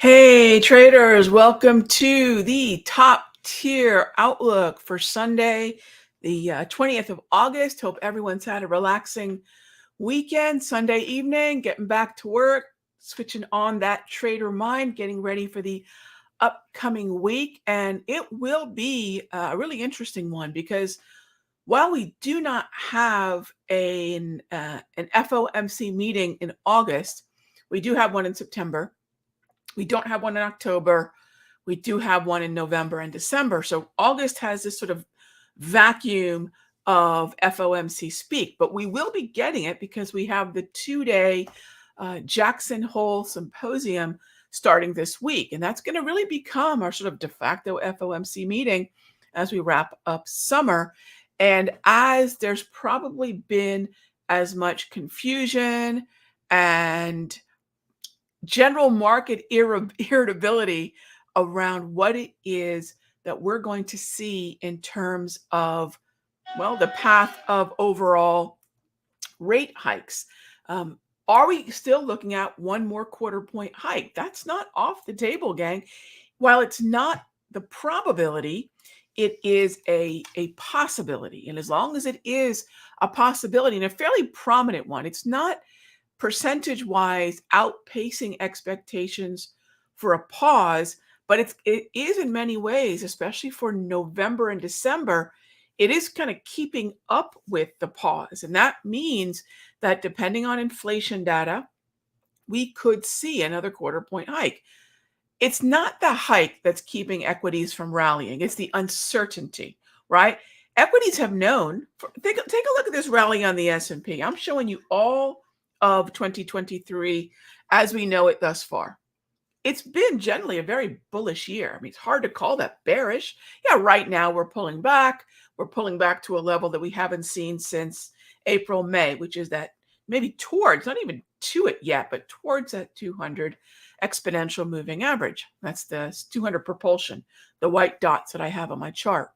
Hey traders, welcome to the top tier outlook for Sunday, the 20th of August. Hope everyone's had a relaxing weekend, Sunday evening, getting back to work, switching on that trader mind, getting ready for the upcoming week. And it will be a really interesting one because while we do not have an FOMC meeting in August, we do have one in September. We don't have one in October. We do have one in November and December. So August has this sort of vacuum of FOMC speak, but we will be getting it because we have the two-day Jackson Hole Symposium starting this week. And that's going to really become our sort of de facto FOMC meeting as we wrap up summer. And as there's probably been as much confusion and general market irritability around what it is that we're going to see in terms of, well, the path of overall rate hikes. Are we still looking at one more quarter point hike? That's not off the table, gang. While it's not the probability, it is a possibility. And as long as it is a possibility and a fairly prominent one, it's not percentage-wise outpacing expectations for a pause, but it is in many ways, especially for November and December, it is kind of keeping up with the pause. And that means that depending on inflation data, we could see another quarter point hike. It's not the hike that's keeping equities from rallying. It's the uncertainty, right? Equities have known. Take a look at this rally on the S&P. I'm showing you all of 2023 as we know it thus far. It's been generally a very bullish year. I mean, it's hard to call that bearish. Yeah, right now we're pulling back. We're pulling back to a level that we haven't seen since April, May, which is that maybe towards, not even to it yet, but towards that 200 exponential moving average. That's the 200 propulsion, the white dots that I have on my chart.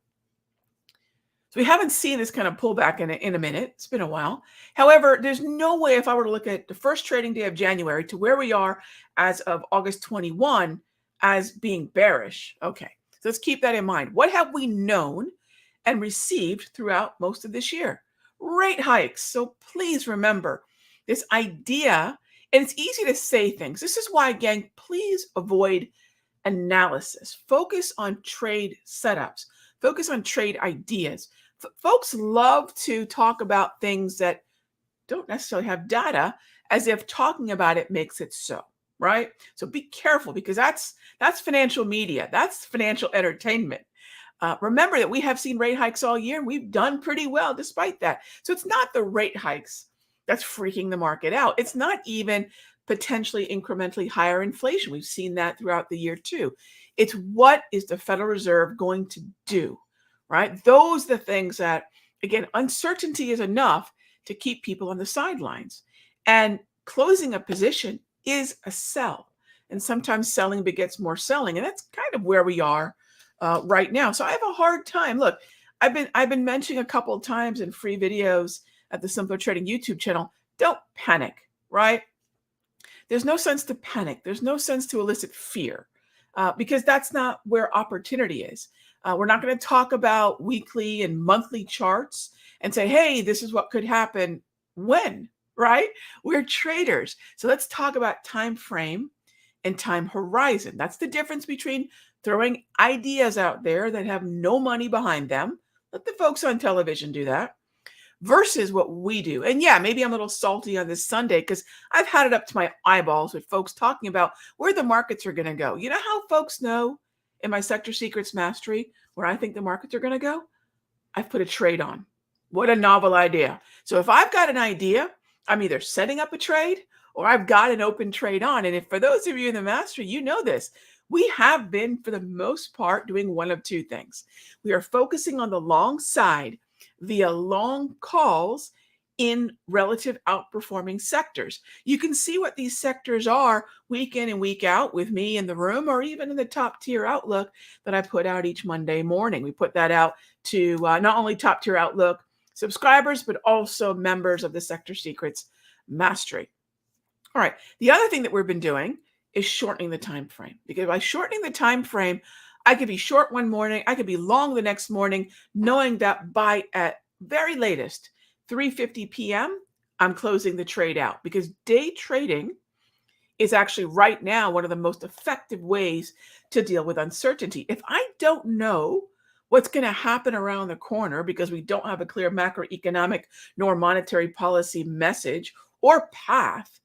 So we haven't seen this kind of pullback in a minute. It's been a while. However, there's no way if I were to look at the first trading day of January to where we are as of August 21 as being bearish. Okay, so let's keep that in mind. What have we known and received throughout most of this year? Rate hikes. So please remember this idea, and it's easy to say things. This is why, gang, please avoid analysis. Focus on trade setups. Focus on trade ideas. Folks love to talk about things that don't necessarily have data as if talking about it makes it so, right? So be careful because that's financial media. That's financial entertainment. Remember that we have seen rate hikes all year and we've done pretty well despite that. So it's not the rate hikes that's freaking the market out. It's not even potentially incrementally higher inflation. We've seen that throughout the year too. It's what is the Federal Reserve going to do, right? Those are the things that, again, uncertainty is enough to keep people on the sidelines. And closing a position is a sell. And sometimes selling begets more selling. And that's kind of where we are right now. So I have a hard time. Look, I've been mentioning a couple of times in free videos at the Simple Trading YouTube channel, don't panic, right? There's no sense to panic. There's no sense to elicit fear because that's not where opportunity is. We're not going to talk about weekly and monthly charts and say, hey, this is what could happen when, right? We're traders. So let's talk about time frame and time horizon. That's the difference between throwing ideas out there that have no money behind them. Let the folks on television do that. Versus what we do. And yeah, maybe I'm a little salty on this Sunday because I've had it up to my eyeballs with folks talking about where the markets are going to go. You know how folks know in my Sector Secrets Mastery where I think the markets are going to go? I've put a trade on. What a novel idea. So if I've got an idea, I'm either setting up a trade or I've got an open trade on. And if for those of you in the Mastery, you know this, we have been, for the most part, doing one of two things. We are focusing on the long side via long calls in relative outperforming sectors. You can see what these sectors are week in and week out with me in the room or even in the top tier outlook that I put out each Monday morning. We put that out to not only top tier outlook subscribers, but also members of the Sector Secrets Mastery. All right. The other thing that we've been doing is shortening the time frame. Because by shortening the time frame, I could be short one morning, I could be long the next morning, knowing that by at very latest 3:50 p.m., I'm closing the trade out. Because day trading is actually right now one of the most effective ways to deal with uncertainty. If I don't know what's going to happen around the corner because we don't have a clear macroeconomic nor monetary policy message or path,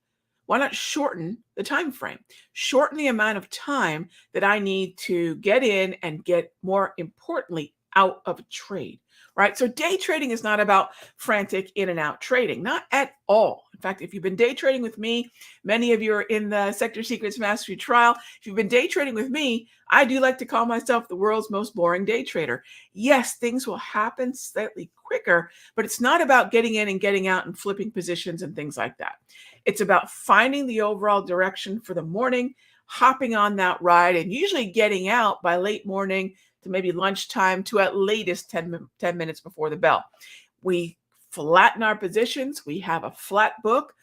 why not shorten the time frame? Shorten the amount of time that I need to get in and get, more importantly, out of a trade, right? So day trading is not about frantic in and out trading, not at all. In fact, if you've been day trading with me, many of you are in the Sector Secrets Mastery Trial. If you've been day trading with me, I do like to call myself the world's most boring day trader. Yes, things will happen slightly quicker, but it's not about getting in and getting out and flipping positions and things like that. It's about finding the overall direction for the morning, hopping on that ride, and usually getting out by late morning to maybe lunchtime to at latest 10 minutes before the bell. We flatten our positions. We have a flat book,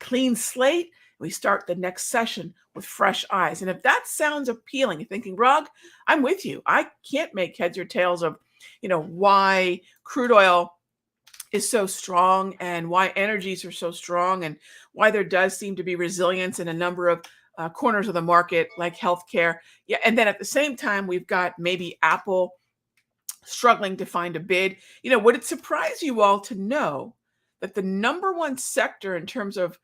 clean slate. We start the next session with fresh eyes. And if that sounds appealing, you're thinking, Rog, I'm with you. I can't make heads or tails of, why crude oil is so strong and why energies are so strong and why there does seem to be resilience in a number of corners of the market like healthcare. Yeah, and then at the same time, we've got maybe Apple struggling to find a bid. Would it surprise you all to know that the number one sector in terms of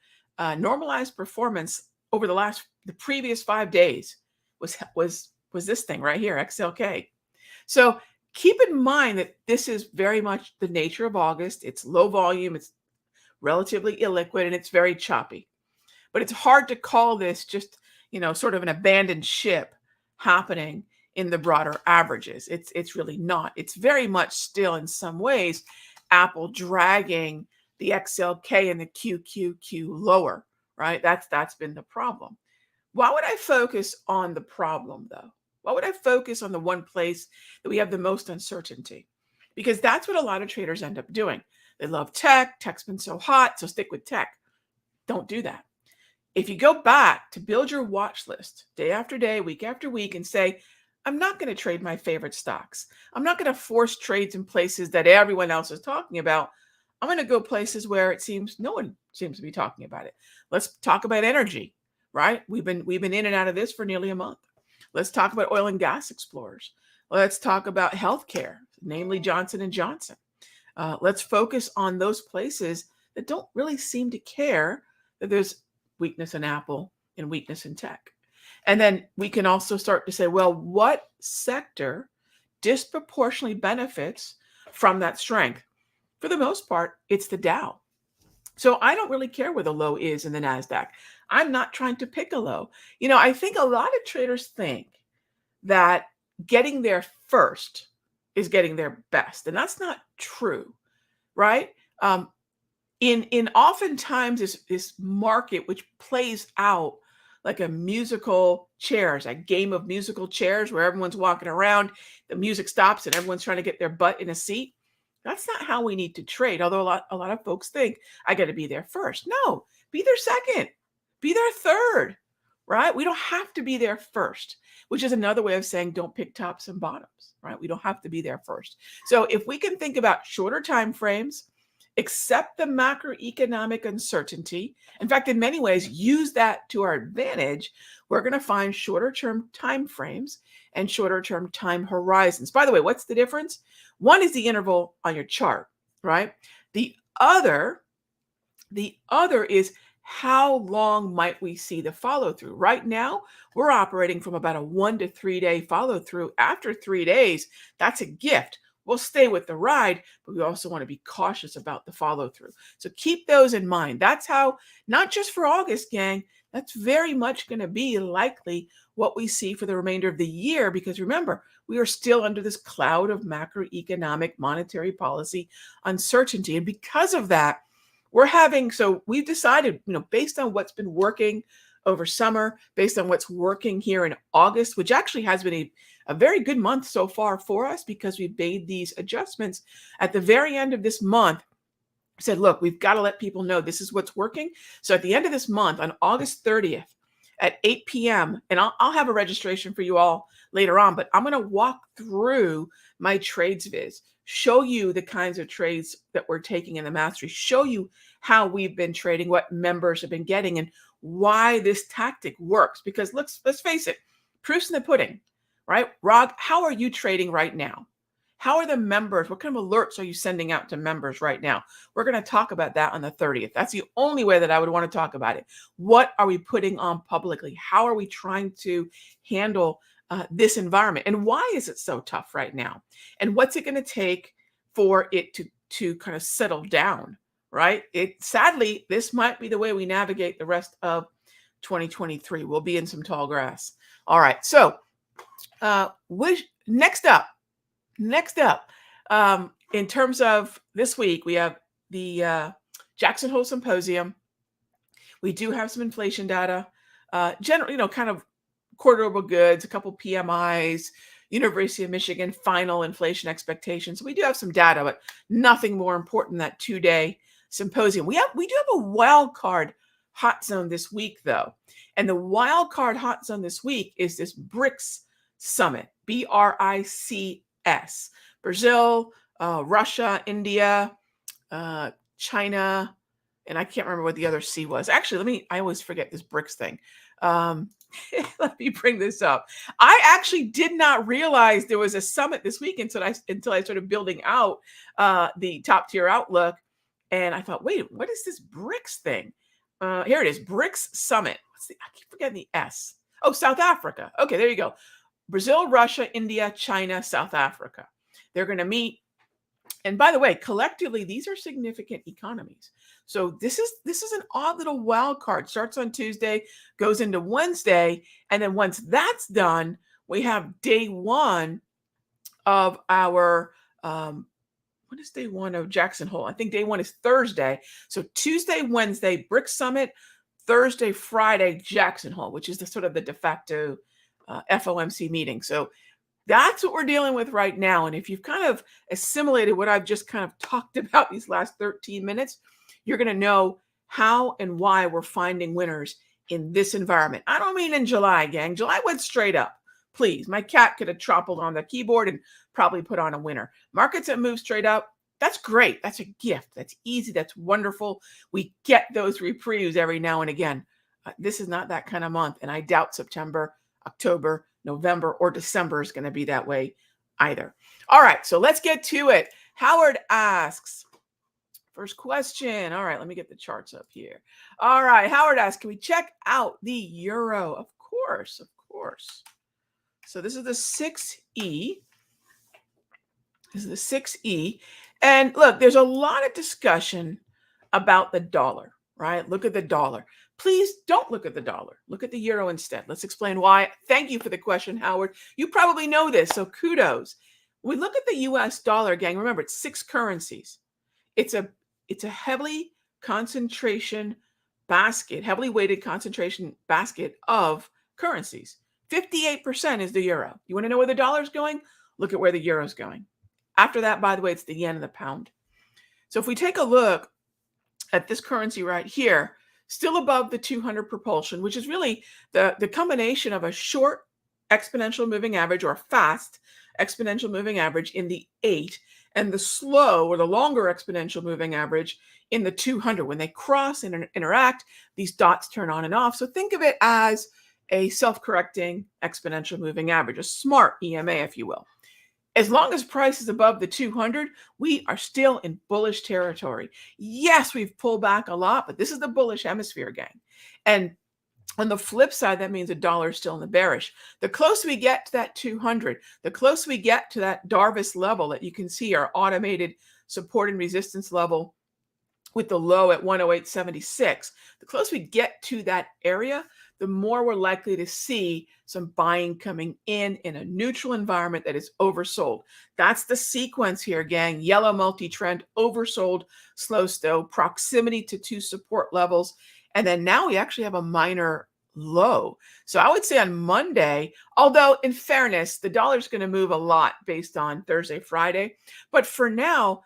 normalized performance over the previous 5 days was this thing right here, XLK. So keep in mind that this is very much the nature of August. It's low volume, it's relatively illiquid, and it's very choppy. But it's hard to call this just, sort of an abandoned ship happening in the broader averages. It's really not. It's very much still in some ways Apple dragging the XLK and the QQQ lower, right? That's been the problem. Why would I focus on the problem though? Why would I focus on the one place that we have the most uncertainty? Because that's what a lot of traders end up doing. They love tech. Tech's been so hot, so stick with tech. Don't do that. If you go back to build your watch list day after day, week after week, and say, I'm not going to trade my favorite stocks. I'm not going to force trades in places that everyone else is talking about. I'm going to go places where it seems no one seems to be talking about it. Let's talk about energy, right? We've been in and out of this for nearly a month. Let's talk about oil and gas explorers. Let's talk about healthcare, namely Johnson & Johnson. Let's focus on those places that don't really seem to care that there's weakness in Apple and weakness in tech. And then we can also start to say, well, what sector disproportionately benefits from that strength? For the most part, it's the Dow. So I don't really care where the low is in the NASDAQ. I'm not trying to pick a low. I think a lot of traders think that getting there first is getting there best. And that's not true, right? In oftentimes this market, which plays out like a musical chairs, a game of musical chairs where everyone's walking around, the music stops and everyone's trying to get their butt in a seat. That's not how we need to trade. Although a lot of folks think I got to be there first. No, be there second, be there third, right? We don't have to be there first, which is another way of saying don't pick tops and bottoms, right? We don't have to be there first. So if we can think about shorter time frames, accept the macroeconomic uncertainty. In fact, in many ways, use that to our advantage. We're going to find shorter term time frames and shorter term time horizons. By the way, what's the difference? One is the interval on your chart, right? The other is how long might we see the follow through? Right now, we're operating from about a 1 to 3 day follow through. After 3 days, that's a gift. We'll stay with the ride, but we also want to be cautious about the follow through. So keep those in mind. That's how, not just for August, gang, that's very much going to be likely what we see for the remainder of the year. Because remember, we are still under this cloud of macroeconomic monetary policy uncertainty. And because of that, we've decided, based on what's been working over summer, based on what's working here in August, which actually has been a very good month so far for us because we've made these adjustments at the very end of this month. Said, look, we've got to let people know this is what's working. So at the end of this month, on August 30th, at 8 p.m. And I'll have a registration for you all later on, but I'm going to walk through my trades viz, show you the kinds of trades that we're taking in the mastery, show you how we've been trading, what members have been getting, and why this tactic works. Because let's face it, proof's in the pudding, right? Rog, how are you trading right now? How are the members? What kind of alerts are you sending out to members right now? We're going to talk about that on the 30th. That's the only way that I would want to talk about it. What are we putting on publicly? How are we trying to handle this environment? And why is it so tough right now? And what's it going to take for it to kind of settle down, right? Sadly, this might be the way we navigate the rest of 2023. We'll be in some tall grass. All right. So next up, in terms of this week, we have the Jackson Hole Symposium. We do have some inflation data, generally, kind of core durable goods, a couple PMIs, University of Michigan final inflation expectations. We do have some data, but nothing more important than that 2-day symposium. We do have a wild card hot zone this week, though. And the wild card hot zone this week is this BRICS summit, BRICS. Brazil, Russia, India, China, and I can't remember what the other C was. Actually, I always forget this BRICS thing. Let me bring this up. I actually did not realize there was a summit this week until I started building out the top tier outlook. And I thought, wait, what is this BRICS thing? Here it is, BRICS summit. I keep forgetting the S. Oh, South Africa. Okay, there you go. Brazil, Russia, India, China, South Africa. They're going to meet. And by the way, collectively, these are significant economies. So this is an odd little wild card. Starts on Tuesday, goes into Wednesday. And then once that's done, we have day one of our, what is day one of Jackson Hole? I think day one is Thursday. So Tuesday, Wednesday, BRICS Summit, Thursday, Friday, Jackson Hole, which is the sort of the de facto FOMC meeting. So that's what we're dealing with right now. And if you've kind of assimilated what I've just kind of talked about these last 13 minutes, you're going to know how and why we're finding winners in this environment. I don't mean in July, gang. July went straight up. Please, my cat could have trampled on the keyboard and probably put on a winner. Markets that move straight up, that's great. That's a gift. That's easy. That's wonderful. We get those reprieves every now and again. This is not that kind of month. And I doubt September, October, November, or December is going to be that way either. All right, so let's get to it. Howard asks, first question. All right, let me get the charts up here. All right, Howard asks, can we check out the euro? Of course. So this is the 6E. This is the 6E. And look, there's a lot of discussion about the dollar, right? Look at the dollar. Please don't look at the dollar. Look at the euro instead. Let's explain why. Thank you for the question, Howard. You probably know this, so kudos. We look at the US dollar, gang. Remember, it's 6 currencies. It's a heavily heavily weighted concentration basket of currencies. 58% is the euro. You want to know where the dollar's going? Look at where the euro's going. After that, by the way, it's the yen and the pound. So if we take a look at this currency right here, still above the 200 propulsion, which is really the combination of a short exponential moving average or a fast exponential moving average in the 8 and the slow or the longer exponential moving average in the 200. When they cross and interact, these dots turn on and off. So think of it as a self-correcting exponential moving average, a smart EMA, if you will. As long as price is above the 200, we are still in bullish territory. Yes, we've pulled back a lot, but this is the bullish hemisphere, gang. And on the flip side, that means the dollar is still in the bearish. The closer we get to that 200, the closer we get to that Darvis level that you can see, our automated support and resistance level with the low at 108.76, the closer we get to that area, the more we're likely to see some buying coming in a neutral environment that is oversold. That's the sequence here, gang. Yellow multi-trend, oversold, slow stow, proximity to 2 support levels. And then now we actually have a minor low. So I would say on Monday, although in fairness, the dollar's going to move a lot based on Thursday, Friday. But for now,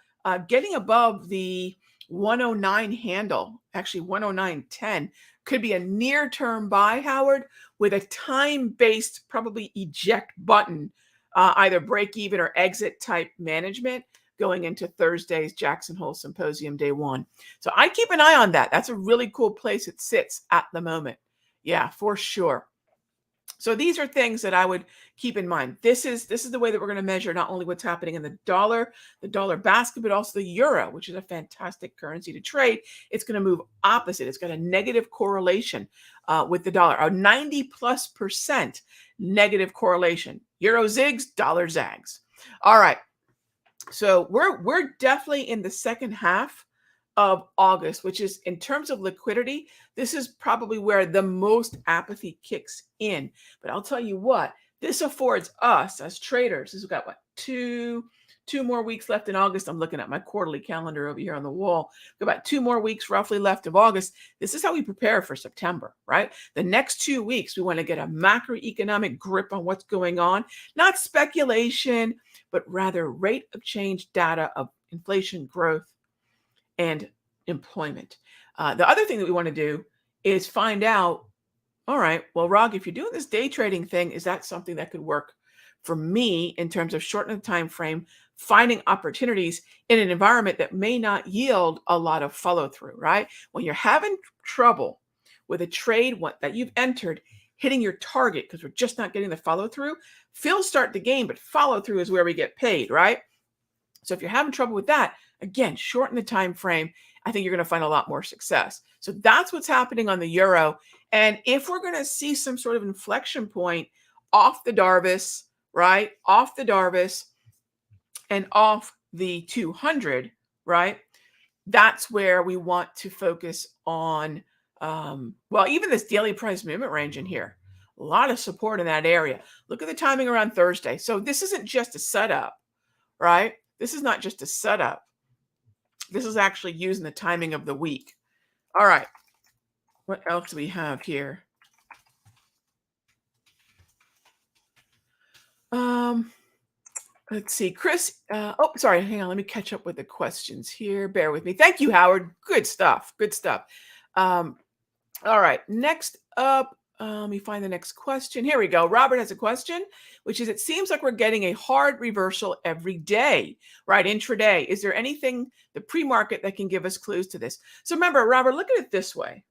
getting above the 109 handle actually 109.10 could be a near-term buy, Howard, with a time-based probably eject button, either break even or exit type management going into Thursday's Jackson Hole Symposium day one. So I keep an eye on that. That's a really cool place it sits at the moment. Yeah, for sure. So these are things that I would keep in mind. This is the way that we're going to measure not only what's happening in the dollar basket, but also the euro, which is a fantastic currency to trade. It's going to move opposite. It's got a negative correlation with the dollar, a 90+% negative correlation. Euro zigs, dollar zags. All right. So we're definitely in the second half of August, which is, in terms of liquidity, this is probably where the most apathy kicks in. But I'll tell you what, this affords us as traders, we've got what, two more weeks left in August. I'm looking at my quarterly calendar over here on the wall. We've got about 2 more weeks roughly left of August. This is how we prepare for September, right? The next 2 weeks, we want to get a macroeconomic grip on what's going on, not speculation, but rather rate of change data of inflation, growth, and employment. The other thing that we want to do is find out, all right, well, Rog, if you're doing this day trading thing, is that something that could work for me in terms of shortening the time frame, finding opportunities in an environment that may not yield a lot of follow through, right? When you're having trouble with a trade that you've entered hitting your target because we're just not getting the follow through, fills start the game, but follow through is where we get paid, right? So if you're having trouble with that, again, shorten the time frame. I think you're going to find a lot more success. So that's what's happening on the euro. And if we're going to see some sort of inflection point off the Darvis, right? Off the Darvis and off the 200, right? That's where we want to focus on, well, even this daily price movement range in here. A lot of support in that area. Look at the timing around Thursday. So this isn't just a setup, right? This is not just a setup. This is actually using the timing of the week. All right. What else do we have here? Let's see. Chris, oh, sorry. Hang on. Let me catch up with the questions here. Bear with me. Thank you, Howard. Good stuff. Good stuff. All right. Next up, let me find the next question. Here we go. Robert has a question, which is, it seems like we're getting a hard reversal every day, right? Intraday. Is there anything, the pre-market, that can give us clues to this? So remember, Robert, look at it this way.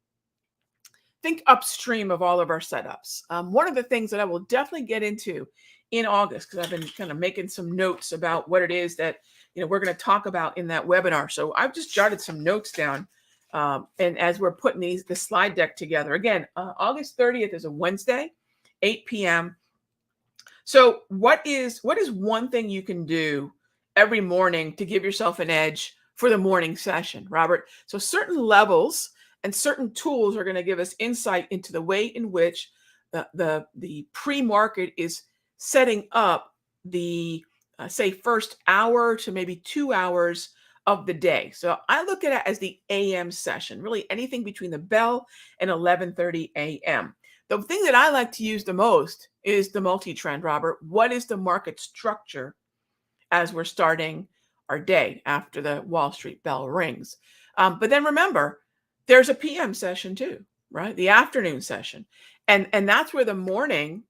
Think upstream of all of our setups. One of the things that I will definitely get into in August, because I've been kind of making some notes about what it is that we're going to talk about in that webinar. So I've just jotted some notes down. And as we're putting the slide deck together, again, August 30th is a Wednesday, 8 p.m. So what is one thing you can do every morning to give yourself an edge for the morning session, Robert? So certain levels and certain tools are going to give us insight into the way in which the pre-market is setting up the, say, first hour to maybe 2 hours of the day. So I look at it as the AM session, really anything between the bell and 11:30 a.m. The thing that I like to use the most is the multi-trend, Robert. What is the market structure as we're starting our day after the Wall Street bell rings? But then remember, there's a PM session too, right? The afternoon session. And that's where the morning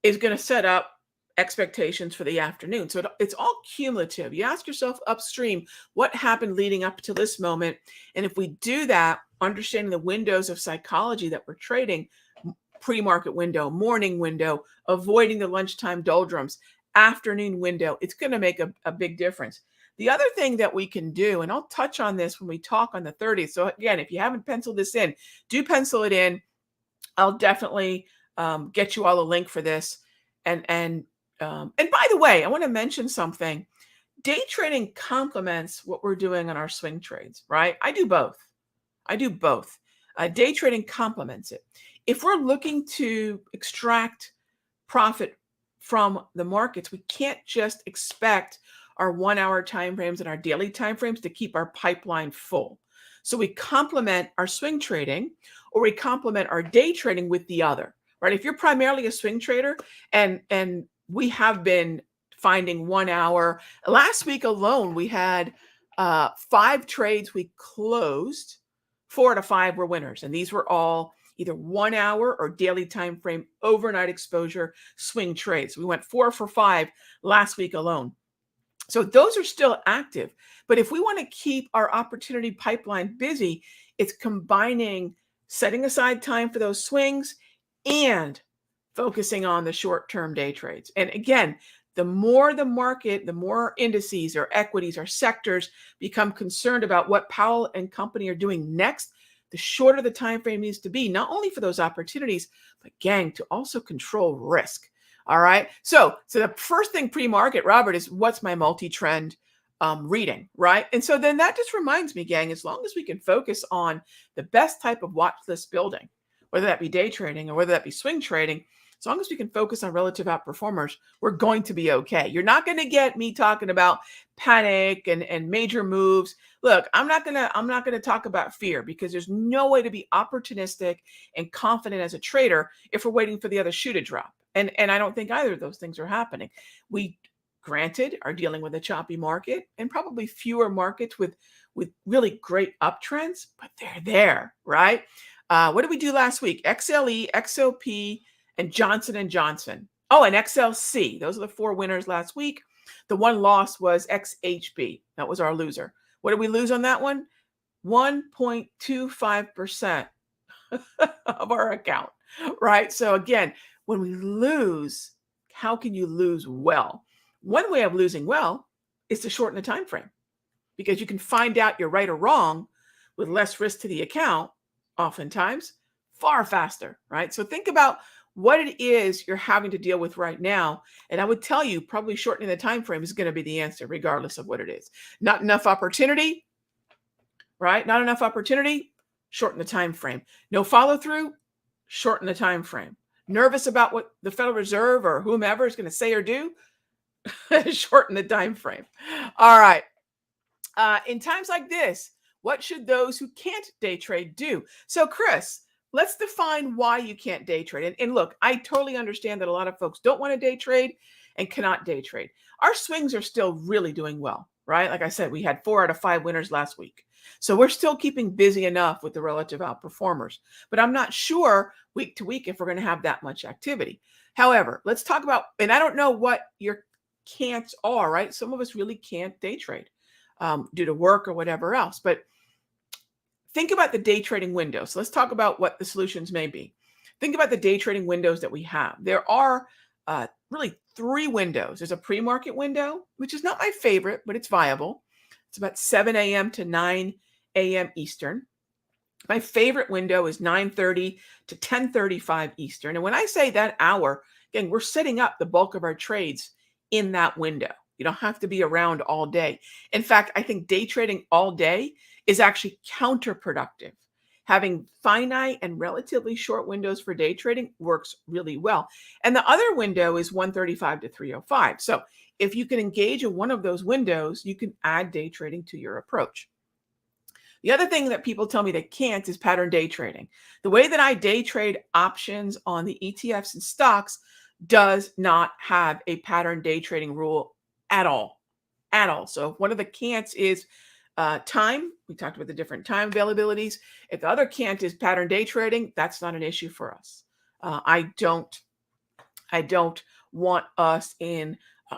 is going to set up expectations for the afternoon. So it's all cumulative. You ask yourself upstream, what happened leading up to this moment? And if we do that, understanding the windows of psychology that we're trading, pre-market window, morning window, avoiding the lunchtime doldrums, afternoon window, it's going to make a big difference. The other thing that we can do, and I'll touch on this when we talk on the 30th. So again, if you haven't penciled this in, do pencil it in. I'll definitely get you all a link for this. And by the way, I want to mention something. Day trading complements what we're doing on our swing trades, right? I do both. Day trading complements it. If we're looking to extract profit from the markets, we can't just expect our 1 hour timeframes and our daily timeframes to keep our pipeline full. So we complement our swing trading, or we complement our day trading with the other, right? If you're primarily a swing trader, and we have been finding 1 hour. Last week alone, we had 5 trades we closed 4 out of 5 were winners. And these were all either 1 hour or daily time frame overnight exposure swing trades. We went 4 for 5 last week alone. So those are still active. But if we want to keep our opportunity pipeline busy, it's combining setting aside time for those swings and focusing on the short-term day trades. And again, the more the market, the more indices or equities or sectors become concerned about what Powell and company are doing next, the shorter the time frame needs to be, not only for those opportunities, but gang, to also control risk. All right. So the first thing pre-market, Robert, is what's my multi-trend reading, right? And so then that just reminds me, gang, as long as we can focus on the best type of watch list building, whether that be day trading or whether that be swing trading, as long as we can focus on relative outperformers, we're going to be okay. You're not going to get me talking about panic and major moves. Look, I'm not gonna talk about fear, because there's no way to be opportunistic and confident as a trader if we're waiting for the other shoe to drop. And I don't think either of those things are happening. We, granted, are dealing with a choppy market and probably fewer markets with really great uptrends, but they're there, right? What did we do last week? XLE, XOP, and Johnson & Johnson. Oh, and XLC. Those are the 4 winners last week. The one loss was XHB. That was our loser. What did we lose on that one? 1.25% of our account, right? So again, when we lose, how can you lose well? One way of losing well is to shorten the time frame, because you can find out you're right or wrong with less risk to the account, oftentimes far faster, right? So think about what it is you're having to deal with right now. And I would tell you, probably shortening the time frame is going to be the answer, regardless of what it is. Not enough opportunity, right? Not enough opportunity, shorten the time frame. No follow through, shorten the time frame. Nervous about what the Federal Reserve or whomever is going to say or do, shorten the time frame. All right. In times like this, what should those who can't day trade do? So, Chris, let's define why you can't day trade. And look, I totally understand that a lot of folks don't want to day trade and cannot day trade. Our swings are still really doing well, right? Like I said, we had 4 out of 5 winners last week. So we're still keeping busy enough with the relative outperformers. But I'm not sure week to week if we're going to have that much activity. However, let's talk about, and I don't know what your can'ts are, right? Some of us really can't day trade due to work or whatever else. But think about the day trading window. So let's talk about what the solutions may be. Think about the day trading windows that we have. There are really 3 windows. There's a pre-market window, which is not my favorite, but it's viable. It's about 7 a.m. to 9 a.m. Eastern. My favorite window is 9:30 to 10:35 Eastern. And when I say that hour, again, we're setting up the bulk of our trades in that window. You don't have to be around all day. In fact, I think day trading all day is actually counterproductive. Having finite and relatively short windows for day trading works really well. And the other window is 1:35 to 3:05. So if you can engage in one of those windows, you can add day trading to your approach. The other thing that people tell me they can't is pattern day trading. The way that I day trade options on the ETFs and stocks does not have a pattern day trading rule at all. So if one of the can'ts is time, we talked about the different time availabilities. If the other can't is pattern day trading, that's not an issue for us. I don't want us in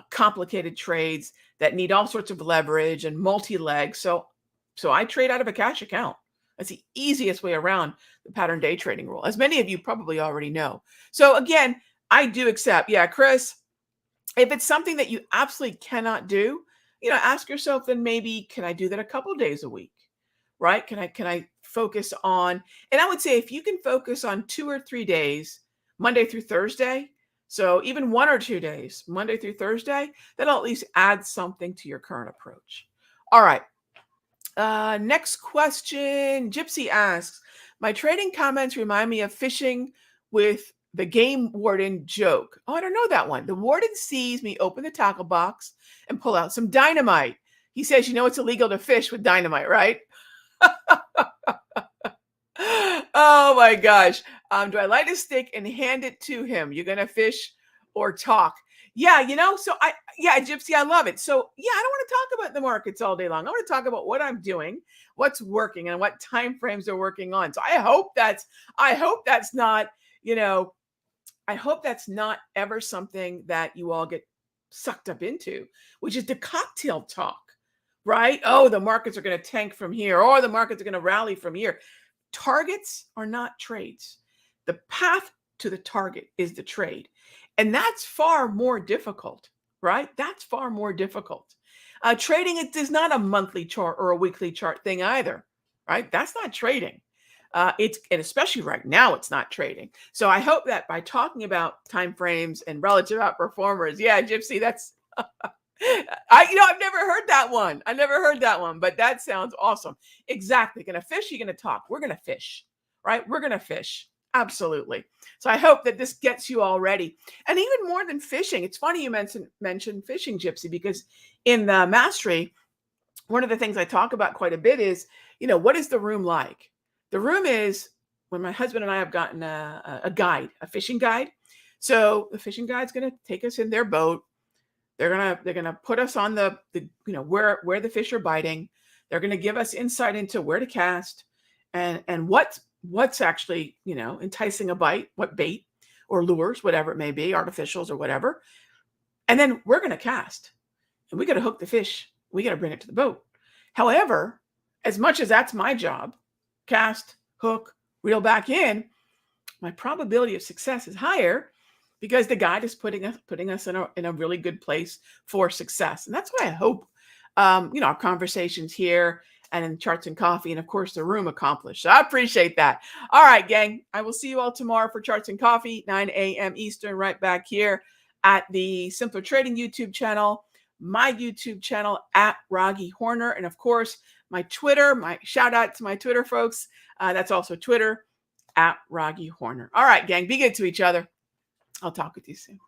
complicated trades that need all sorts of leverage and multi-leg. So I trade out of a cash account. That's the easiest way around the pattern day trading rule, as many of you probably already know. So again, I do accept. Yeah, Chris, if it's something that you absolutely cannot do, ask yourself, then maybe, can I do that a couple days a week, right? Can I focus on, and I would say if you can focus on 2 or 3 days, Monday through Thursday, so even 1 or 2 days, Monday through Thursday, that'll at least add something to your current approach. All right. Next question. Gypsy asks, my trading comments remind me of fishing with the game warden joke. Oh, I don't know that one. The warden sees me open the tackle box and pull out some dynamite. He says, it's illegal to fish with dynamite, right? Oh my gosh. Do I light a stick and hand it to him? You're going to fish or talk? Yeah, Gypsy, I love it. So, yeah, I don't want to talk about the markets all day long. I want to talk about what I'm doing, what's working, and what time frames are working on. So, I hope that's not, you know, I hope that's not ever something that you all get sucked up into, which is the cocktail talk, right? Oh, the markets are going to tank from here, or the markets are going to rally from here. Targets are not trades. The path to the target is the trade. And that's far more difficult, right? That's far more difficult. Trading it is not a monthly chart or a weekly chart thing either, right? That's not trading. And especially right now, it's not trading. So I hope that by talking about time frames and relative outperformers, yeah, Gypsy, that's I've never heard that one. I never heard that one, but that sounds awesome. Exactly. Gonna fish, you're gonna talk. We're gonna fish, right? We're gonna fish. Absolutely. So I hope that this gets you all ready. And even more than fishing, it's funny you mentioned fishing, Gypsy, because in the mastery, one of the things I talk about quite a bit is, what is the room like? The room is when my husband and I have gotten a guide, a fishing guide. So the fishing guide's going to take us in their boat. They're gonna put us on the where the fish are biting. They're gonna give us insight into where to cast and what's actually enticing a bite, what bait or lures, whatever it may be, artificials or whatever. And then we're gonna cast and we got to hook the fish. We got to bring it to the boat. However, as much as that's my job, cast, hook, reel back in, my probability of success is higher because the guide is putting us in a really good place for success. And that's what I hope our conversations here and in Charts and Coffee and of course the room accomplish. So I appreciate that. All right, gang. I will see you all tomorrow for Charts and Coffee, 9 a.m. Eastern, right back here at the Simpler Trading YouTube channel, my YouTube channel at Raghee Horner, and of course my Twitter. My shout out to my Twitter folks. That's also Twitter at Raghee Horner. All right, gang. Be good to each other. I'll talk with you soon.